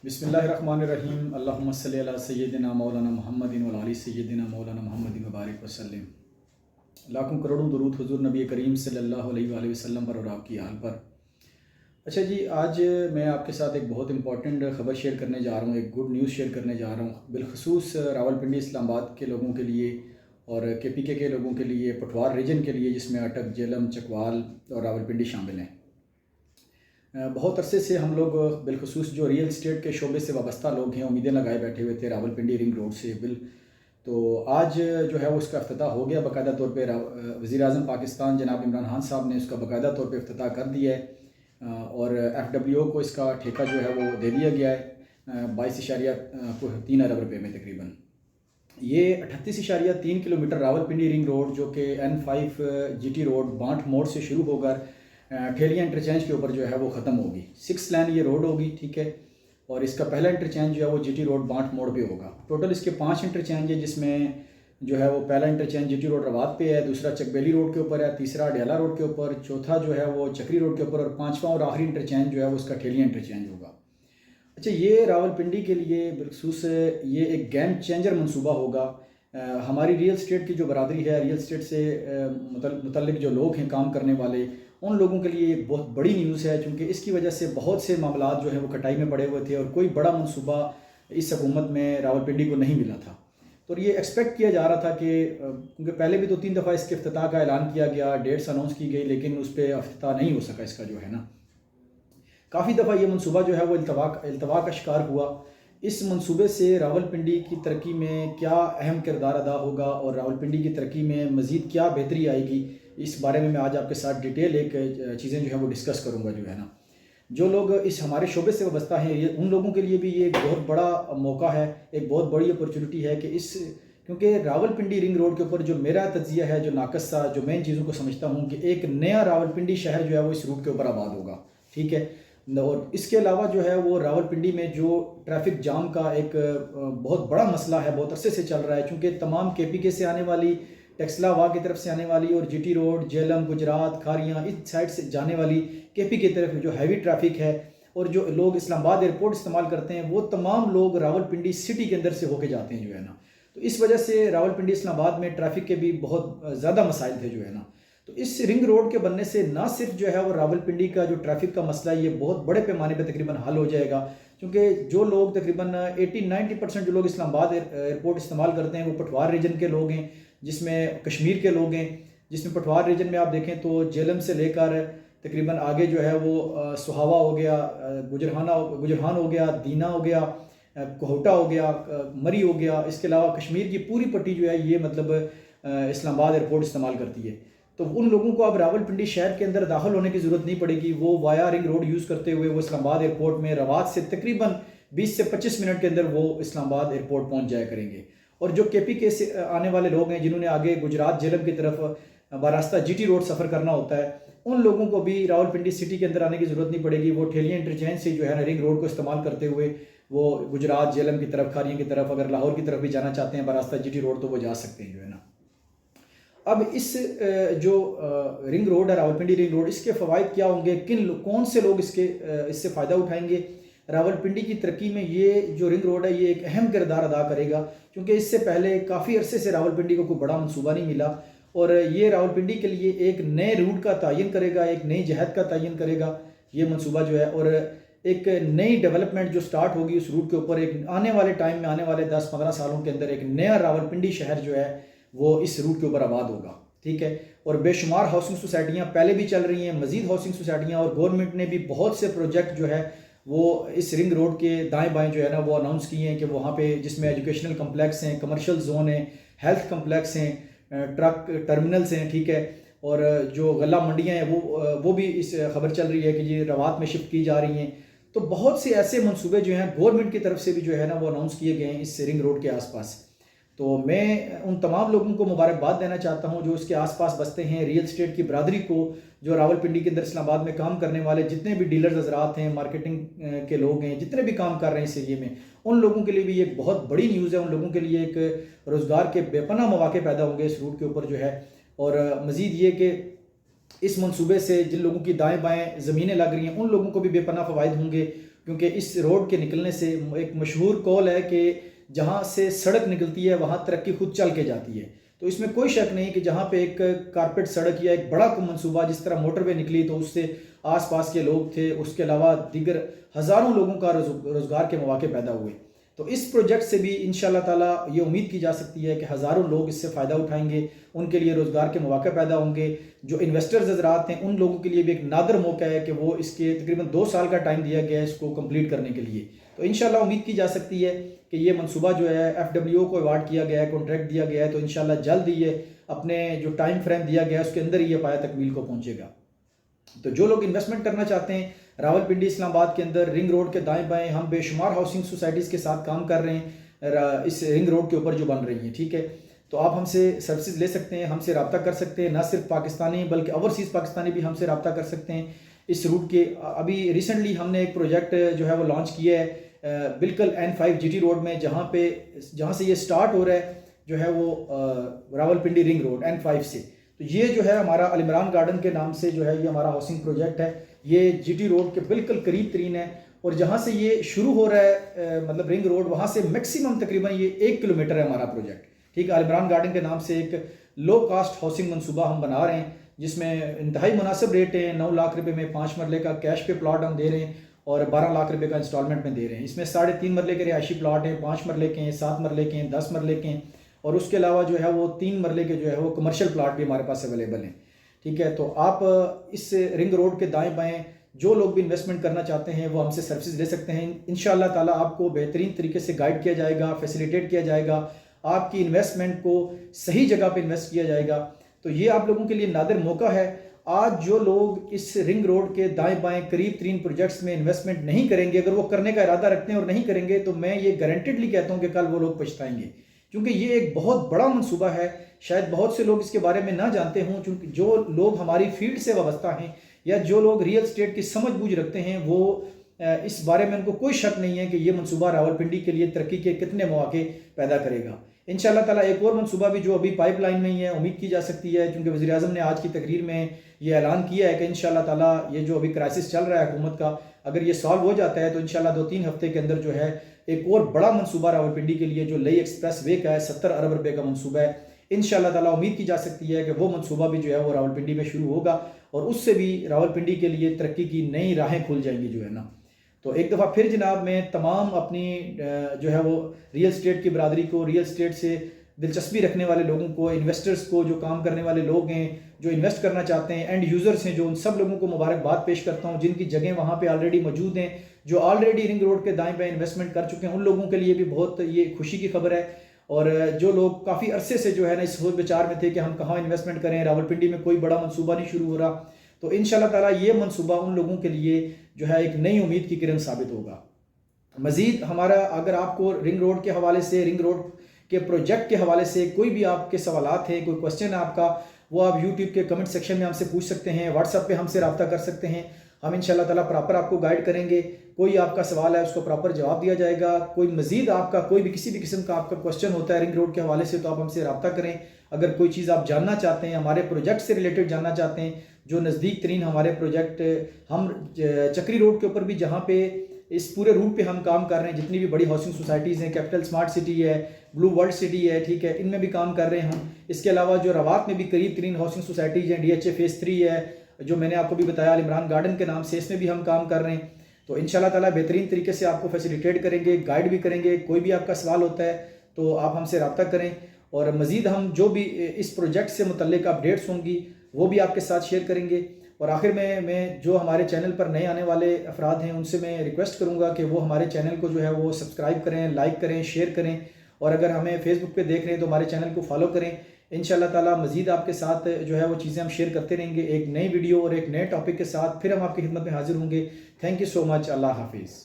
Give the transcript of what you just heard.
بسم اللہ الرحمن الرحیم اللہم صلی علی سیدنا مولانا محمد و علی سیدنا مولانا محمد مبارک وسلم۔ لاکھوں کروڑوں درود حضور نبی کریم صلی اللہ علیہ وآلہ وسلم پر اور آپ کی آل پر۔ اچھا جی، آج میں آپ کے ساتھ ایک بہت امپورٹنٹ خبر شیئر کرنے جا رہا ہوں، ایک گڈ نیوز شیئر کرنے جا رہا ہوں، بالخصوص راولپنڈی اسلام آباد کے لوگوں کے لیے اور کے پی کے لوگوں کے لیے، پٹوار ریجن کے لیے، جس میں اٹک، جیلم، چکوال اور راولپنڈی شامل ہیں۔ بہت عرصے سے ہم لوگ بالخصوص جو ریئل اسٹیٹ کے شعبے سے وابستہ لوگ ہیں، امیدیں لگائے بیٹھے ہوئے تھے راولپنڈی رنگ روڈ سے تو آج جو ہے وہ اس کا افتتاح ہو گیا باقاعدہ طور پہ۔ وزیر اعظم پاکستان جناب عمران خان صاحب نے اس کا باقاعدہ طور پہ افتتاح کر دیا ہے اور ایف ڈبلیو او کو اس کا ٹھیکہ جو ہے وہ دے دیا گیا ہے 22.3 ارب روپے میں تقریباً۔ یہ 38.3 کلومیٹر راولپنڈی رنگ روڈ جو کہ N5 جی ٹی روڈ بانٹ موڑ سے شروع ہو کر ٹھیلیاں انٹرچینج کے اوپر جو ہے وہ ختم ہوگی۔ 6 لین یہ روڈ ہوگی، ٹھیک ہے، اور اس کا پہلا انٹرچینج جو ہے وہ جی ٹی روڈ بانٹ موڑ پہ ہوگا۔ ٹوٹل اس کے 5 انٹرچینج ہے، جس میں جو ہے وہ پہلا انٹرچینج جی ٹی روڈ رواد پہ ہے، دوسرا چکبیلی روڈ کے اوپر ہے، تیسرا ڈیالہ روڈ کے اوپر، چوتھا جو ہے وہ چکری روڈ کے اوپر، اور 5واں اور آخری انٹرچینج جو ہے وہ اس کا ٹھیلیاں انٹرچینج ہوگا۔ اچھا، یہ راولپنڈی کے لیے بالخصوص یہ ایک گیم چینجر منصوبہ ہوگا۔ ہماری ریئل اسٹیٹ کی جو برادری ہے، ریئل اسٹیٹ سے متعلق جو لوگ ہیں کام کرنے والے، ان لوگوں کے لیے ایک بہت بڑی نیوز ہے، چونکہ اس کی وجہ سے بہت سے معاملات جو ہیں وہ کٹائی میں پڑے ہوئے تھے اور کوئی بڑا منصوبہ اس حکومت میں راولپنڈی کو نہیں ملا تھا۔ تو یہ ایکسپیکٹ کیا جا رہا تھا کہ کیونکہ پہلے بھی 2-3 دفعہ اس کے افتتاح کا اعلان کیا گیا، ڈیٹس اناؤنس کی گئی، لیکن اس پہ افتتاح نہیں ہو سکا اس کا جو ہے نا۔ کافی دفعہ یہ منصوبہ جو ہے وہ التوا کا شکار ہوا۔ اس منصوبے سے راولپنڈی کی ترقی میں کیا اہم کردار ادا ہوگا اور راولپنڈی کی ترقی میں مزید کیا بہتری آئے گی، اس بارے میں آج آپ کے ساتھ ڈیٹیل ایک چیزیں جو ہے وہ ڈسکس کروں گا جو ہے نا۔ جو لوگ اس ہمارے شعبے سے وابستہ ہیں، ان لوگوں کے لیے بھی یہ ایک بہت بڑا موقع ہے، ایک بہت بڑی اپرچونٹی ہے کہ کیونکہ راولپنڈی رنگ روڈ کے اوپر جو میرا تجزیہ ہے، جو ناقص تھا، جو میں ان چیزوں کو سمجھتا ہوں کہ ایک نیا راولپنڈی شہر جو ہے وہ اس روٹ کے اوپر آباد ہوگا، ٹھیک ہے۔ اور اس کے علاوہ جو ہے وہ راولپنڈی میں جو ٹریفک جام کا ایک بہت بڑا مسئلہ ہے، بہت عرصے سے چل رہا ہے، چونکہ تمام کے پی کے سے آنے والی، ٹیکسلا واہ کی طرف سے آنے والی اور G T road, Jhelum, Gujrat, Kharian, اس سائڈ سے جانے والی کے پی کی طرف جو ہیوی ٹریفک ہے، اور جو لوگ اسلام آباد ایئرپورٹ استعمال کرتے ہیں، وہ تمام لوگ راولپنڈی سٹی کے اندر سے ہو کے جاتے ہیں جو ہے نا۔ تو اس وجہ سے راولپنڈی اسلام آباد میں ٹریفک کے بھی بہت زیادہ مسائل تھے جو ہے نا۔ تو اس رنگ روڈ کے بننے سے نہ صرف جو ہے وہ راولپنڈی کا جو ٹریفک کا مسئلہ ہے، یہ بہت بڑے پیمانے پہ تقریباً حل ہو جائے گا، کیونکہ جو لوگ تقریباً 80-90% جو لوگ اسلام آباد ایئرپورٹ استعمال کرتے ہیں وہ پٹوار ریجن کے لوگ ہیں، جس میں کشمیر کے لوگ ہیں، جس میں پٹوار ریجن میں آپ دیکھیں تو جیلم سے لے کر تقریباً آگے جو ہے وہ سہاوا ہو گیا، گجرہان ہو گیا، دینا ہو گیا، کوہوٹا ہو گیا، مری ہو گیا، اس کے علاوہ کشمیر کی پوری پٹی جو ہے یہ مطلب اسلام آباد ایئرپورٹ استعمال کرتی ہے۔ تو ان لوگوں کو اب راولپنڈی شہر کے اندر داخل ہونے کی ضرورت نہیں پڑے گی، وہ وایا رنگ روڈ یوز کرتے ہوئے وہ اسلام آباد ایئرپورٹ میں رواد سے تقریباً 20 سے 25 منٹ کے اندر وہ اسلام آباد ایئرپورٹ پہنچ جایا کریں گے۔ اور جو کے پی کے سے آنے والے لوگ ہیں، جنہوں نے آگے گجرات، جیلم کی طرف باراستہ جی ٹی روڈ سفر کرنا ہوتا ہے، ان لوگوں کو بھی راولپنڈی سٹی کے اندر آنے کی ضرورت نہیں پڑے گی۔ وہ ٹھیلیاں انٹرچینج سے جو ہے نا رنگ روڈ کو استعمال کرتے ہوئے وہ گجرات، جیلم کی طرف، کھاریاں کی طرف، اگر لاہور کی طرف بھی جانا چاہتے ہیں باراستہ جی ٹی روڈ تو وہ جا سکتے ہیں جو ہے نا۔ اب اس جو رنگ روڈ ہے، راولپنڈی رنگ روڈ، اس کے فوائد کیا ہوں گے، کون سے لوگ اس سے فائدہ اٹھائیں گے؟ راولپنڈی کی ترقی میں یہ جو رنگ روڈ ہے یہ ایک اہم کردار ادا کرے گا، کیونکہ اس سے پہلے کافی عرصے سے راولپنڈی کو کوئی بڑا منصوبہ نہیں ملا، اور یہ راولپنڈی کے لیے ایک نئے روٹ کا تعین کرے گا، ایک نئی جہت کا تعین کرے گا یہ منصوبہ جو ہے، اور ایک نئی ڈیولپمنٹ جو سٹارٹ ہوگی اس روٹ کے اوپر، ایک آنے والے ٹائم میں، آنے والے 10-15 سالوں کے اندر ایک نیا راولپنڈی شہر جو ہے وہ اس روٹ کے اوپر آباد ہوگا، ٹھیک ہے۔ اور بے شمار ہاؤسنگ سوسائٹیاں پہلے بھی چل رہی ہیں، مزید ہاؤسنگ سوسائٹیاں، اور گورنمنٹ نے بھی بہت سے پروجیکٹ جو ہے وہ اس رنگ روڈ کے دائیں بائیں جو ہے نا وہ اناؤنس کیے ہیں کہ وہاں پہ، جس میں ایجوکیشنل کمپلیکس ہیں، کمرشل زون ہیں، ہیلتھ کمپلیکس ہیں، ٹرک ٹرمینلز ہیں، ٹھیک ہے، اور جو غلہ منڈیاں ہیں وہ بھی اس خبر چل رہی ہے کہ یہ روات میں شفٹ کی جا رہی ہیں۔ تو بہت سے ایسے منصوبے جو ہیں گورنمنٹ کی طرف سے بھی جو ہے نا وہ اناؤنس کیے گئے ہیں اس رنگ روڈ کے آس پاس۔ تو میں ان تمام لوگوں کو مبارکباد دینا چاہتا ہوں جو اس کے آس پاس بستے ہیں، ریئل اسٹیٹ کی برادری کو، جو راولپنڈی کے اندر اسلام آباد میں کام کرنے والے جتنے بھی ڈیلرز حضرات ہیں، مارکیٹنگ کے لوگ ہیں، جتنے بھی کام کر رہے ہیں اس ایریے میں، ان لوگوں کے لیے بھی ایک بہت بڑی نیوز ہے، ان لوگوں کے لیے ایک روزگار کے بے پناہ مواقع پیدا ہوں گے اس روٹ کے اوپر جو ہے۔ اور مزید یہ کہ اس منصوبے سے جن لوگوں کی دائیں بائیں زمینیں لگ رہی ہیں ان لوگوں کو بھی بے پناہ فوائد ہوں گے، کیونکہ اس روڈ کے نکلنے سے ایک مشہور قول ہے کہ جہاں سے سڑک نکلتی ہے وہاں ترقی خود چل کے جاتی ہے. تو اس میں کوئی شک نہیں کہ جہاں پہ ایک کارپیٹ سڑک یا ایک بڑا منصوبہ جس طرح موٹر وے نکلی تو اس سے آس پاس کے لوگ تھے، اس کے علاوہ دیگر ہزاروں لوگوں کا روزگار کے مواقع پیدا ہوئے. تو اس پروجیکٹ سے بھی انشاءاللہ تعالیٰ یہ امید کی جا سکتی ہے کہ ہزاروں لوگ اس سے فائدہ اٹھائیں گے، ان کے لیے روزگار کے مواقع پیدا ہوں گے. جو انویسٹرز حضرات ہیں ان لوگوں کے لیے بھی ایک نادر موقع ہے کہ وہ اس کے تقریباً 2 سال کا ٹائم دیا گیا ہے اس کو کمپلیٹ کرنے کے لیے. تو انشاءاللہ امید کی جا سکتی ہے کہ یہ منصوبہ جو ہے FWO کو ایوارڈ کیا گیا ہے، کانٹریکٹ دیا گیا ہے، تو انشاءاللہ جلد ہی یہ اپنے جو ٹائم فریم دیا گیا ہے اس کے اندر ہی یہ پایہ تکمیل کو پہنچے گا. تو جو لوگ انویسٹمنٹ کرنا چاہتے ہیں راولپنڈی اسلام آباد کے اندر رنگ روڈ کے دائیں بائیں ہم بے شمار ہاؤسنگ سوسائٹیز کے ساتھ کام کر رہے ہیں اس رنگ روڈ کے اوپر جو بن رہی ہیں، ٹھیک ہے. تو آپ ہم سے سروسز لے سکتے ہیں، ہم سے رابطہ کر سکتے ہیں. نہ صرف پاکستانی بلکہ اوورسیز پاکستانی بھی ہم سے رابطہ کر سکتے ہیں اس روٹ کے. ابھی ریسنٹلی ہم نے ایک پروجیکٹ جو ہے وہ لانچ کیا ہے بالکل N5 GT روڈ میں، جہاں سے یہ سٹارٹ ہو رہا ہے جو ہے وہ راولپنڈی رنگ روڈ N5 سے. تو یہ جو ہے ہمارا عمران گارڈن کے نام سے جو ہے یہ ہمارا ہاؤسنگ پروجیکٹ ہے. یہ GT روڈ کے بالکل قریب ترین ہے، اور جہاں سے یہ شروع ہو رہا ہے مطلب رنگ روڈ وہاں سے میکسیمم تقریباً یہ 1 کلومیٹر ہے ہمارا پروجیکٹ، ٹھیک ہے. عمران گارڈن کے نام سے ایک لو کاسٹ ہاؤسنگ منصوبہ ہم بنا رہے ہیں جس میں انتہائی مناسب ریٹ ہیں. 9 لاکھ روپے میں 5 مرلے کا کیش پہ پلاٹ ہم دے رہے ہیں اور 12 لاکھ روپے کا انسٹالمنٹ میں دے رہے ہیں. اس میں 3.5 مرلے کے رہائشی پلاٹ ہیں، 5 مرلے کے ہیں، 7 مرلے کے ہیں، 10 مرلے کے ہیں، اور اس کے علاوہ جو ہے وہ 3 مرلے کے جو ہے وہ کمرشل پلاٹ بھی ہمارے پاس اویلیبل ہیں، ٹھیک ہے. تو آپ اس رنگ روڈ کے دائیں بائیں جو لوگ بھی انویسٹمنٹ کرنا چاہتے ہیں وہ ہم سے سروسز لے سکتے ہیں. انشاءاللہ تعالیٰ آپ کو بہترین طریقے سے گائیڈ کیا جائے گا، فیسیلیٹیٹ کیا جائے گا، آپ کی انویسٹمنٹ کو صحیح جگہ پہ انویسٹ کیا جائے گا. تو یہ آپ لوگوں کے لیے نادر موقع ہے. آج جو لوگ اس رنگ روڈ کے دائیں بائیں قریب ترین پروجیکٹس میں انویسٹمنٹ نہیں کریں گے، اگر وہ کرنے کا ارادہ رکھتے ہیں اور نہیں کریں گے، تو میں یہ گارنٹیڈلی کہتا ہوں کہ کل وہ لوگ پچھتائیں گے، کیونکہ یہ ایک بہت بڑا منصوبہ ہے. شاید بہت سے لوگ اس کے بارے میں نہ جانتے ہوں، کیونکہ جو لوگ ہماری فیلڈ سے وابستہ ہیں یا جو لوگ ریئل اسٹیٹ کی سمجھ بوجھ رکھتے ہیں وہ اس بارے میں ان کو کوئی شک نہیں ہے کہ یہ منصوبہ راولپنڈی کے لیے ترقی کے کتنے مواقع پیدا کرے گا. انشاءاللہ تعالیٰ ایک اور منصوبہ بھی جو ابھی پائپ لائن میں ہی ہے، امید کی جا سکتی ہے، کیونکہ وزیر اعظم نے آج کی تقریر میں یہ اعلان کیا ہے کہ انشاءاللہ تعالیٰ یہ جو ابھی کرائسس چل رہا ہے حکومت کا، اگر یہ سالو ہو جاتا ہے تو انشاءاللہ 2-3 ہفتے کے اندر جو ہے ایک اور بڑا منصوبہ راولپنڈی کے لیے جو لئی ایکسپریس وے کا ہے 70 ارب روپے کا منصوبہ ہے. انشاءاللہ تعالیٰ امید کی جا سکتی ہے کہ وہ منصوبہ بھی جو ہے وہ راولپنڈی میں شروع ہوگا اور اس سے بھی راولپنڈی کے لیے ترقی کی نئی راہیں کھل جائیں گی جو ہے نا. تو ایک دفعہ پھر جناب میں تمام اپنی جو ہے وہ ریئل اسٹیٹ کی برادری کو، ریئل اسٹیٹ سے دلچسپی رکھنے والے لوگوں کو، انویسٹرز کو، جو کام کرنے والے لوگ ہیں، جو انویسٹ کرنا چاہتے ہیں، اینڈ یوزرز ہیں، جو ان سب لوگوں کو مبارکباد پیش کرتا ہوں جن کی جگہیں وہاں پہ آلریڈی موجود ہیں، جو آلریڈی رنگ روڈ کے دائیں بائیں انویسٹمنٹ کر چکے ہیں. ان لوگوں کے لیے بھی بہت یہ خوشی کی خبر ہے. اور جو لوگ کافی عرصے سے جو ہے نا اس سوچ بچار میں تھے کہ ہم کہاں انویسٹمنٹ کریں، راولپنڈی میں کوئی بڑا منصوبہ نہیں شروع ہو رہا، تو انشاءاللہ تعالیٰ یہ منصوبہ ان لوگوں کے لیے جو ہے ایک نئی امید کی کرن ثابت ہوگا. مزید ہمارا اگر آپ کو رنگ روڈ کے حوالے سے، رنگ روڈ کے پروجیکٹ کے حوالے سے کوئی بھی آپ کے سوالات ہیں، کوئی کوسچن ہے آپ کا، وہ آپ یوٹیوب کے کمنٹ سیکشن میں ہم سے پوچھ سکتے ہیں، واٹس ایپ پہ ہم سے رابطہ کر سکتے ہیں. ہم انشاءاللہ تعالیٰ پراپر آپ کو گائیڈ کریں گے. کوئی آپ کا سوال ہے اس کو پراپر جواب دیا جائے گا. کوئی مزید آپ کا کوئی بھی کسی بھی قسم کا آپ کا کوسچن ہوتا ہے رنگ روڈ کے حوالے سے تو آپ ہم سے رابطہ کریں. اگر کوئی چیز آپ جاننا چاہتے ہیں، ہمارے پروجیکٹ سے ریلیٹڈ جاننا چاہتے ہیں، جو نزدیک ترین ہمارے پروجیکٹ ہم چکری روڈ کے اوپر بھی جہاں پہ اس پورے روٹ پہ ہم کام کر رہے ہیں، جتنی بھی بڑی ہاؤسنگ سوسائٹیز ہیں، کیپٹل اسمارٹ سٹی ہے، بلو ورلڈ سٹی ہے، ٹھیک ہے، ان میں بھی کام کر رہے ہیں ہم. اس کے علاوہ جو روات میں بھی قریب ترین ہاؤسنگ سوسائٹیز ہیں، DHA فیز 3 ہے، جو میں نے آپ کو بھی بتایا عمران گارڈن کے نام سے، اس میں بھی ہم کام کر رہے ہیں. تو انشاءاللہ تعالیٰ بہترین طریقے سے آپ کو فیسیلیٹیٹ کریں گے، گائیڈ بھی کریں گے. کوئی بھی آپ کا سوال ہوتا ہے تو آپ ہم سے رابطہ کریں، اور مزید ہم جو بھی اس پروجیکٹ سے متعلق اپڈیٹس ہوں گی وہ بھی آپ کے ساتھ شیئر کریں گے. اور آخر میں جو ہمارے چینل پر نئے آنے والے افراد ہیں ان سے میں ریکویسٹ کروں گا کہ وہ ہمارے چینل کو جو ہے وہ سبسکرائب کریں، لائک کریں، شیئر کریں، اور اگر ہمیں فیس بک پہ دیکھ رہے ہیں تو ہمارے چینل کو فالو کریں. انشاءاللہ تعالیٰ مزید آپ کے ساتھ جو ہے وہ چیزیں ہم شیئر کرتے رہیں گے. ایک نئی ویڈیو اور ایک نئے ٹاپک کے ساتھ پھر ہم آپ کی خدمت میں حاضر ہوں گے. تھینک یو سو مچ. اللہ حافظ.